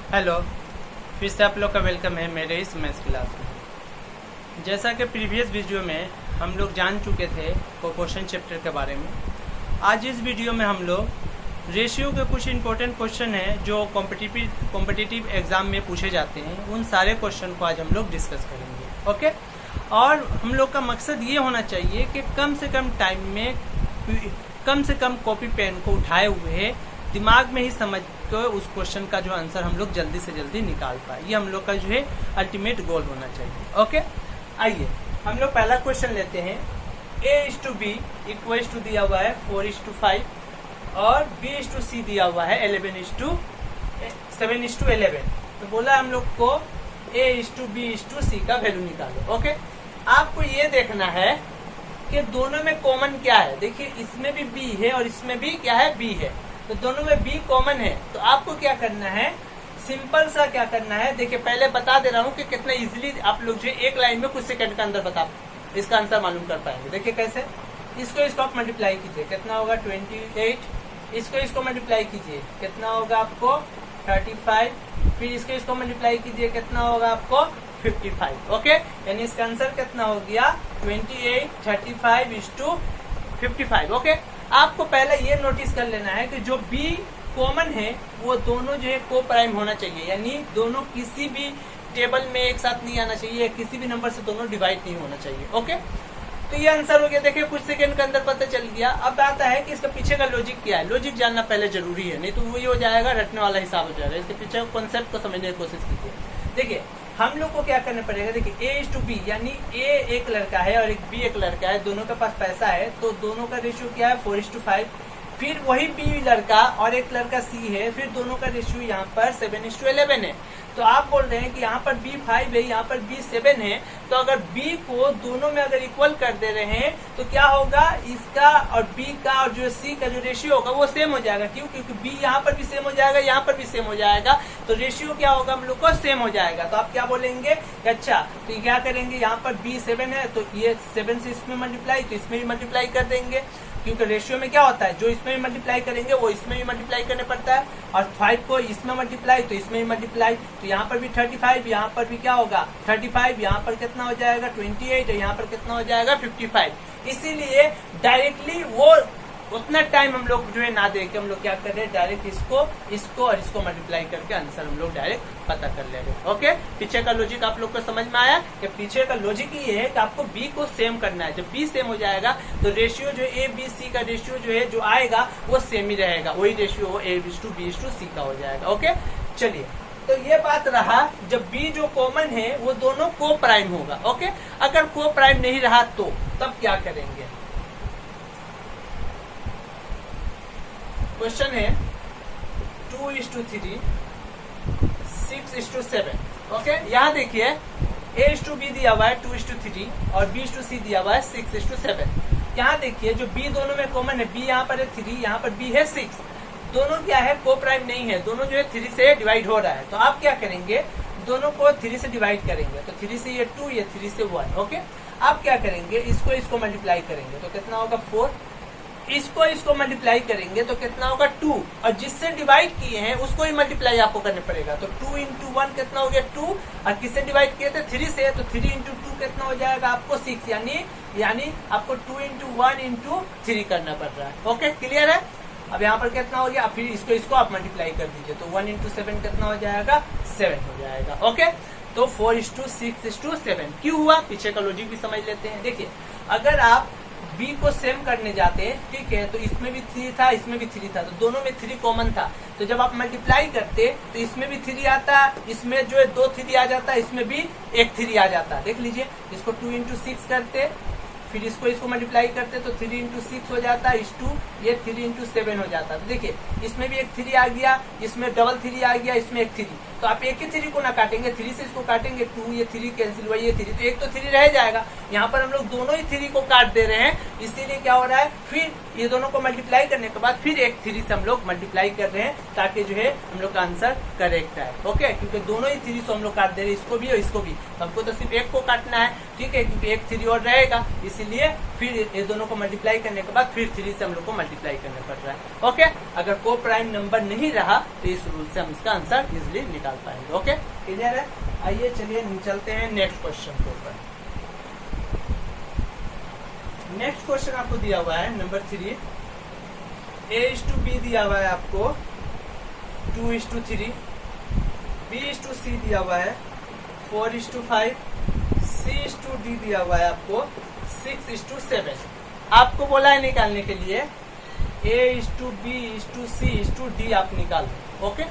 Hello, फिर से आप लोग का वेलकम है मेरे इस मैथ्स क्लास में। जैसा कि प्रीवियस वीडियो में हम लोग जान चुके थे प्रोपोर्शन चैप्टर के बारे में, आज इस वीडियो में हम लोग रेशियो के कुछ इंपॉर्टेंट क्वेश्चन हैं जो कॉम्पिटिटिव एग्जाम में पूछे जाते हैं। उन सारे क्वेश्चन को आज हम लोग डिस्कस करेंगे। ओके, और हम लोग का मकसद ये होना चाहिए कि कम से कम टाइम में कम से कम कॉपी पेन को उठाए हुए दिमाग में ही समझ कर उस क्वेश्चन का जो आंसर हम लोग जल्दी से जल्दी निकाल पाए। ये हम लोग का जो है अल्टीमेट गोल होना चाहिए। ओके, आइए हम लोग पहला क्वेश्चन लेते हैं। A/B इक्वल्स टू दिया हुआ है 4:5 और B/C दिया हुआ है 7:11। तो बोला हम लोग को A/B/C का वैल्यू निकालो। ओके, आपको ये देखना है कि दोनों में कॉमन क्या है। देखिए, इसमें भी B है और इसमें भी क्या है, B है, तो दोनों में B कॉमन है। तो आपको क्या करना है, सिंपल सा क्या करना है, देखिए पहले बता दे रहा हूँ कि कितना इजीली आप लोग जो एक लाइन में कुछ सेकंड के अंदर बता इसका आंसर मालूम कर पाएंगे। देखिए कैसे, इसको आप मल्टीप्लाई कीजिए, कितना होगा 28। इसको मल्टीप्लाई कीजिए, कितना होगा आपको 35। फिर इसको मल्टीप्लाई कीजिए, कितना होगा आपको 55। ओके, यानी इसका आंसर कितना हो गया 28, 35:55। ओके, आपको पहले ये नोटिस कर लेना है कि जो B कॉमन है वो दोनों जो है को प्राइम होना चाहिए, यानी दोनों किसी भी टेबल में एक साथ नहीं आना चाहिए, किसी भी नंबर से दोनों डिवाइड नहीं होना चाहिए। ओके, तो ये आंसर हो गया। देखिए कुछ सेकंड के अंदर पता चल गया। अब आता है कि इसके पीछे का लॉजिक क्या है। लॉजिक जानना पहले जरूरी है, नहीं तो वो ये हो जाएगा रटने वाला हिसाब हो जाएगा। इसके पीछे कॉन्सेप्ट को समझने की कोशिश कीजिए। देखिए हम लोग को क्या करना पड़ेगा, देखिए A/B यानी A एक लड़का है और एक B एक लड़का है, दोनों के पास पैसा है, तो दोनों का रेशियो क्या है 4:5। फिर वही B लड़का और एक लड़का C है, फिर दोनों का रेशियो यहाँ पर 7:11 है। तो आप बोल रहे हैं कि यहाँ पर B 5 है, यहाँ पर B 7 है, तो अगर B को दोनों में अगर इक्वल कर दे रहे हैं तो क्या होगा, इसका और B का और जो C का जो रेशियो होगा वो सेम हो जाएगा। क्यों? क्योंकि B यहाँ पर भी सेम हो जाएगा, यहाँ पर भी सेम हो जाएगा, तो रेशियो क्या होगा हम लोग को सेम हो जाएगा। तो आप क्या बोलेंगे, अच्छा तो ये क्या करेंगे, यहाँ पर B 7 है तो ये 7 से इसमें मल्टीप्लाई, तो इसमें भी मल्टीप्लाई कर देंगे, क्योंकि रेशियो में क्या होता है, जो इसमें भी मल्टीप्लाई करेंगे वो इसमें भी मल्टीप्लाई करने पड़ता है, और 5 को इसमें मल्टीप्लाई तो इसमें भी मल्टीप्लाई, तो यहाँ पर भी 35, यहाँ पर भी क्या होगा 35, यहाँ पर कितना हो जाएगा 28, यहाँ पर कितना हो जाएगा 55। इसीलिए डायरेक्टली वो उतना टाइम हम लोग जो है ना दे के हम लोग क्या कर रहे हैं, डायरेक्ट इसको और इसको मल्टीप्लाई करके आंसर हम लोग डायरेक्ट पता कर ले रहे हैं। ओके, पीछे का लॉजिक आप लोग को समझ में आया कि पीछे का लॉजिक ये है कि आपको B को सेम करना है। जब B सेम हो जाएगा तो रेशियो जो A/B/C का रेशियो जो है जो आएगा वो सेम ही रहेगा, वही रेशियो A/B/C का हो जाएगा। ओके, चलिए तो ये बात रहा, जब B जो कॉमन है वो दोनों को प्राइम होगा। ओके, अगर को प्राइम नहीं रहा तो तब क्या करेंगे। क्वेश्चन है 2:3, 6:7। ओके, यहाँ देखिए A/B दिया हुआ है 2:3 और B/C दिया हुआ है 6:7। यहाँ देखिए जो B दोनों में कॉमन है, B यहाँ पर है 3, यहाँ पर B है 6, दोनों क्या है को प्राइम नहीं है, दोनों जो है 3 से डिवाइड हो रहा है। तो आप क्या करेंगे, दोनों को 3 से डिवाइड करेंगे, तो 3 से ये 2, ये 3 से 1। ओके, आप क्या करेंगे, इसको मल्टीप्लाई करेंगे तो कितना होगा 4, इसको मल्टीप्लाई करेंगे तो कितना होगा 2, और जिससे डिवाइड किए हैं उसको ही मल्टीप्लाई आपको करने पड़ेगा। तो 2 × 1 कितना हो गया 2, और किससे डिवाइड किए थे 3 से, तो 3 × 2 कितना हो जाएगा आपको 6, यानी आपको 2 × 1 × 3 करना पड़ रहा है। ओके, क्लियर है। अब यहाँ पर कितना हो गया, फिर इसको आप मल्टीप्लाई कर दीजिए, तो 1 × 7 कितना हो जाएगा 7 हो जाएगा। ओके, तो 4:6:7 क्यों हुआ, पीछे का लॉजिक भी समझ लेते हैं। देखिए अगर आप B को सेम करने जाते हैं, ठीक है, तो इसमें भी 3 था, इसमें भी 3 था, तो दोनों में 3 कॉमन था, तो जब आप मल्टीप्लाई करते तो इसमें भी 3 आता, इसमें जो है 2 3 आ जाता, इसमें भी एक 3 आ जाता। देख लीजिए, इसको 2 × 6 करते, फिर इसको मल्टीप्लाई करते तो 3 × 6 हो जाता, इस 2 ये 3 × 7 हो जाता। तो देखिए इसमें भी एक 3 आ गया, इसमें डबल 3 आ गया, इसमें एक 3, तो आप एक ही 3 को ना काटेंगे, 3 से इसको काटेंगे 2, ये 3 कैंसिल हुआ, ये 3, तो एक तो 3 रह जाएगा। यहाँ पर हम लोग दोनों ही 3 को काट दे रहे हैं, इसीलिए क्या हो रहा है, फिर ये दोनों को मल्टीप्लाई करने के बाद फिर एक 3 से हम लोग मल्टीप्लाई कर रहे हैं, ताकि जो है हम लोग का आंसर करेक्ट है। ओके, क्योंकि दोनों ही 3 हम लोग काट दे रहे हैं, इसको भी और इसको भी, तो हमको तो सिर्फ एक को काटना है, ठीक है, क्योंकि एक 3 और रहेगा, इसीलिए फिर ये दोनों को मल्टीप्लाई करने के बाद फिर 3 से हम लोग को मल्टीप्लाई करना पड़ रहा है। ओके, अगर को प्राइम नंबर नहीं रहा तो इस रूल से हम इसका आंसर इजिली निकाल पाएंगे। ओके, क्लियर है? आइए चलिए चलते हैं नेक्स्ट क्वेश्चन के ऊपर। नेक्स्ट क्वेश्चन आपको दिया हुआ है नंबर 3, A:B दिया हुआ है आपको 2:3, B:C दिया हुआ है 4:5, C:D दिया हुआ है आपको 6:7। आपको बोला है निकालने के लिए A:B:C:D आप निकाल दो। ओके,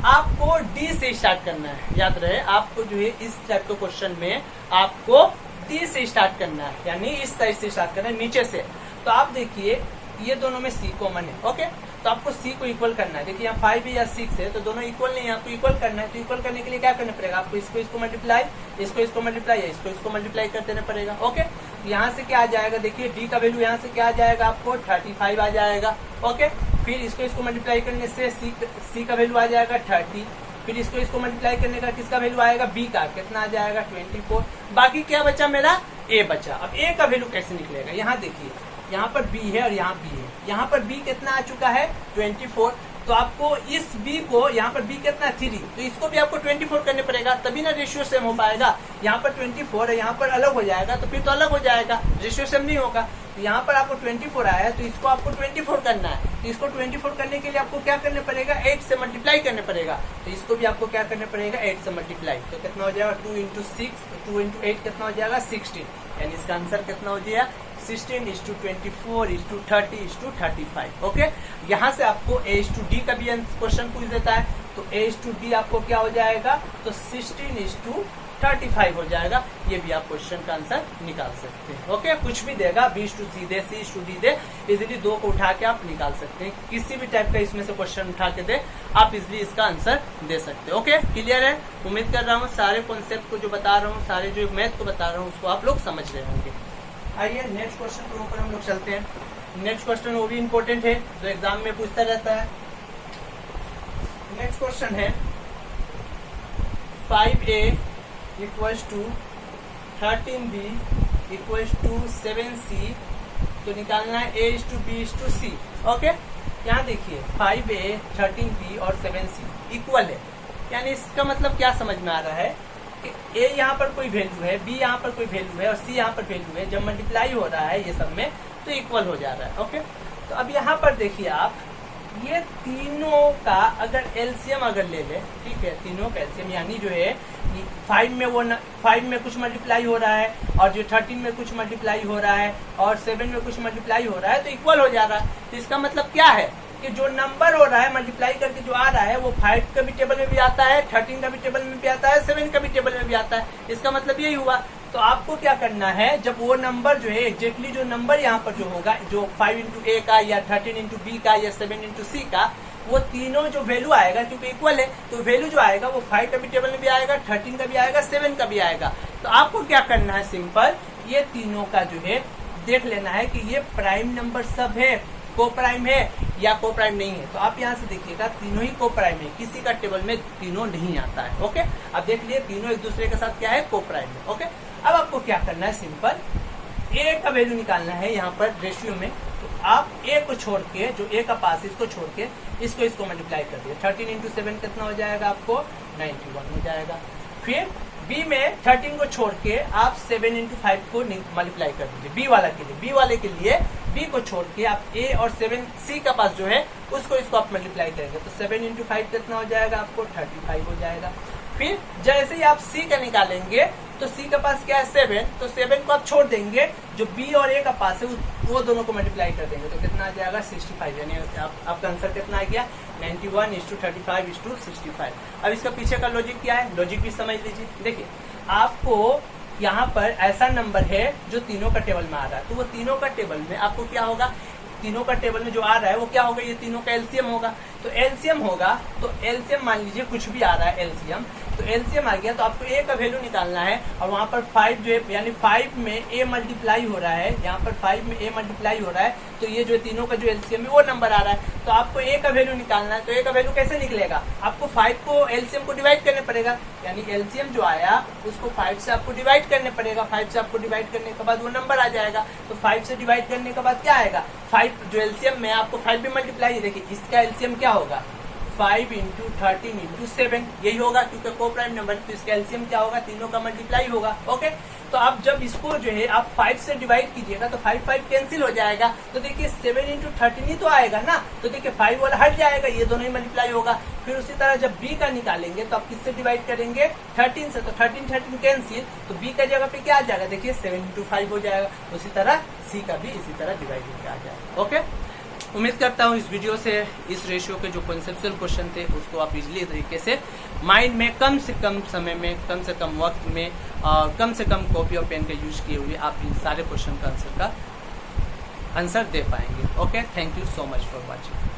आपको डी से स्टार्ट करना है। याद रहे, आपको जो है इस टाइप के क्वेश्चन में आपको डी से स्टार्ट करना है, यानी इस साइड से स्टार्ट करना है, नीचे से। तो आप देखिए ये दोनों में सी कॉमन है। ओके, तो आपको सी को इक्वल करना है। देखिए यहाँ 5 है या 6 है, तो दोनों इक्वल नहीं है, आपको इक्वल करना है। तो इक्वल करने के लिए क्या करना पड़ेगा? आपको इसको मल्टीप्लाई, इसको मल्टीप्लाई, इसको मल्टीप्लाई कर देना पड़ेगा। ओके, यहाँ से क्या आ जाएगा? देखिए डी का वैल्यू यहाँ से क्या आ जाएगा? आपको 35 आ जाएगा। ओके, फिर इसको मल्टीप्लाई करने से सी का वैल्यू आ जाएगा 30, फिर इसको मल्टीप्लाई करने का किसका वैल्यू आएगा? बी का। कितना आ जाएगा? 24। बाकी क्या बचा मेरा? ए बचा। अब ए का वैल्यू कैसे निकलेगा? यहाँ देखिए, यहाँ पर बी है और यहाँ बी है। यहाँ पर बी कितना आ चुका है? 24। तो आपको इस बी को, यहाँ पर बी कितना? 3, तो इसको भी आपको 24 करने पड़ेगा, तभी ना रेशियो सेम हो पाएगा। यहाँ पर 24 है, यहाँ पर अलग हो जाएगा, तो फिर तो अलग हो जाएगा, रेशियो सेम नहीं होगा। तो यहाँ पर आपको 24 आया है, तो इसको आपको 24 करना है। तो इसको 24 करने के लिए आपको क्या करने पड़ेगा? 8 से मल्टीप्लाई करने पड़ेगा। तो इसको भी आपको क्या करने पड़ेगा? 8 से मल्टीप्लाई। तो कितना हो जाएगा? 2 × 6, 2 × 8 कितना हो जाएगा? 16। यानी इसका आंसर कितना हो जाएगा? 16:24:30:35। ओके, यहाँ से आपको A:D का भी क्वेश्चन पूछ देता है, तो A:D आपको क्या हो जाएगा? तो 16:35 हो जाएगा। ये भी आप क्वेश्चन का आंसर निकाल सकते हैं। ओके, कुछ भी देगा, B:C दे, C:D दे, इजिली 2 को उठा के आप निकाल सकते हैं। किसी भी टाइप का इसमें से क्वेश्चन उठा के दे, आप इजिली इसका आंसर दे सकते हैं। ओके, क्लियर है? उम्मीद कर रहा हूँ सारे कॉन्सेप्ट को जो बता रहा हूँ, सारे जो मैथ को बता रहा हूँ, उसको आप लोग समझ रहे होंगे। आइए नेक्स्ट क्वेश्चन के ऊपर हम लोग चलते हैं। नेक्स्ट क्वेश्चन वो भी इम्पोर्टेंट है, जो एग्जाम में पूछता रहता है। नेक्स्ट क्वेश्चन है 5A = 13B = 7C। तो निकालना है A:B:C। ओके, यहाँ देखिए 5A 13B और 7C इक्वल है, यानी इसका मतलब क्या समझ में आ रहा है? ए यहाँ पर कोई वैल्यू है, बी यहाँ पर कोई वैल्यू है और सी यहाँ पर वैल्यू है। जब मल्टीप्लाई हो रहा है ये सब में तो इक्वल हो जा रहा है। ओके, तो अब यहाँ पर देखिए आप, ये तीनों का अगर एलसीएम अगर ले ले, ठीक है, तीनों का एलसीएम, यानी जो है 5 में कुछ मल्टीप्लाई हो रहा है और जो 13 में कुछ मल्टीप्लाई हो रहा है और 7 में कुछ मल्टीप्लाई हो रहा है, तो इक्वल हो जा रहा है। तो इसका मतलब क्या है कि जो नंबर हो रहा है मल्टीप्लाई करके जो आ रहा है वो 5 का भी टेबल में भी आता है, 13 का भी टेबल में भी आता है, 7 का भी टेबल में भी आता है। इसका मतलब यही हुआ। तो आपको क्या करना है, जब वो नंबर जो है एग्जैक्टली जो नंबर यहाँ पर जो होगा, जो 5 × A का या 13 × B का या 7 × C का, वो तीनों जो वैल्यू आएगा, क्योंकि इक्वल है, तो वैल्यू जो आएगा वो 5 का भी टेबल में भी आएगा, 13 का भी आएगा, 7 का भी आएगा। तो आपको क्या करना है, सिंपल ये तीनों का जो है देख लेना है कि ये प्राइम नंबर सब है, को प्राइम है या को प्राइम नहीं है। तो आप यहाँ से देखिएगा तीनों ही को प्राइम है, किसी का टेबल में तीनों नहीं आता है। ओके, अब देख लिए तीनों एक दूसरे के साथ क्या है, को प्राइम है। ओके, अब आपको क्या करना है, सिंपल ए का वैल्यू निकालना है यहाँ पर रेशियो में। तो आप ए को छोड़ के, जो ए का पास इसको छोड़ के इसको मल्टीप्लाई कर दिया। 13 × 7 कितना हो जाएगा आपको? 91 हो जाएगा। फिर बी में 13 को छोड़ के आप 7 × 5 को मल्टीप्लाई कर दीजिए बी वाला के लिए। बी वाले के लिए बी को छोड़ के आप ए और 7 सी का पास जो है उसको इसको आप मल्टीप्लाई करेंगे। तो 7 × 5 कितना हो जाएगा आपको? 35 हो जाएगा। फिर जैसे ही आप सी का निकालेंगे तो सी का पास क्या है? 7, तो 7 को आप छोड़ देंगे, जो बी और ए का पास है वो दोनों को मल्टीप्लाई कर देंगे। तो कितना आ जाएगा? 65। यानी आपका आंसर कितना आ गया? 91:35:65। अब इसका पीछे का लॉजिक क्या है, लॉजिक भी समझ लीजिए। देखिए आपको यहाँ पर ऐसा नंबर है जो तीनों का टेबल में आ रहा है, तो वो तीनों का टेबल में आपको क्या होगा, तीनों का टेबल में जो आ रहा है वो क्या होगा? ये तीनों का एलसीएम होगा। तो एलसीएम होगा, तो एलसीएम मान लीजिए कुछ भी आ रहा है एलसीएम, तो एलसीएम आ गया, तो आपको ए का वैल्यू निकालना है और वहां पर 5 जो है यानी 5 में ए मल्टीप्लाई हो रहा है, यहाँ पर 5 में ए मल्टीप्लाई हो रहा है, तो ये जो तीनों का जो एलसीएम है वो नंबर आ रहा है। तो आपको ए का वैल्यू निकालना है, तो ए का वैल्यू कैसे निकलेगा, आपको 5 को एलसीएम को डिवाइड करने पड़ेगा, यानी एलसीएम जो आया उसको 5 से आपको डिवाइड करने पड़ेगा। 5 से आपको डिवाइड करने के बाद वो नंबर आ जाएगा। तो 5 से डिवाइड करने के बाद क्या आएगा, 5 जो एलसीएम में आपको 5 भी मल्टीप्लाई, देखिए इसका एलसीएम क्या होगा 5 इंटू 13 इंटू 7, यही होगा क्योंकि को प्राइम नंबर, तो इसका एलसीएम क्या होगा, तीनों का मल्टीप्लाई होगा। ओके, तो आप जब इसको जो है आप 5 से डिवाइड कीजिएगा तो 5 5 कैंसिल हो जाएगा, तो देखिए 7 इंटू 13 ही तो आएगा ना, तो देखिए 5 वाला हट जाएगा, ये दोनों ही मल्टीप्लाई होगा। फिर उसी तरह जब b का निकालेंगे तो आप किससे डिवाइड करेंगे, 13 से, तो 13 कैंसिल, तो b का जगह पे क्या आ जाएगा, देखिए 7 इंटू 5 हो जाएगा। उसी तरह c का भी इसी तरह डिवाइड होकर आ जाएगा। ओके, उम्मीद करता हूँ इस वीडियो से इस रेशियो के जो कॉन्सेप्चुअल क्वेश्चन थे उसको आप इजीली तरीके से माइंड में कम से कम समय में, कम से कम वक्त में, कम से कम कॉपी और पेन का यूज किए हुए आप इन सारे क्वेश्चन का आंसर दे पाएंगे। Okay, thank you so much for watching.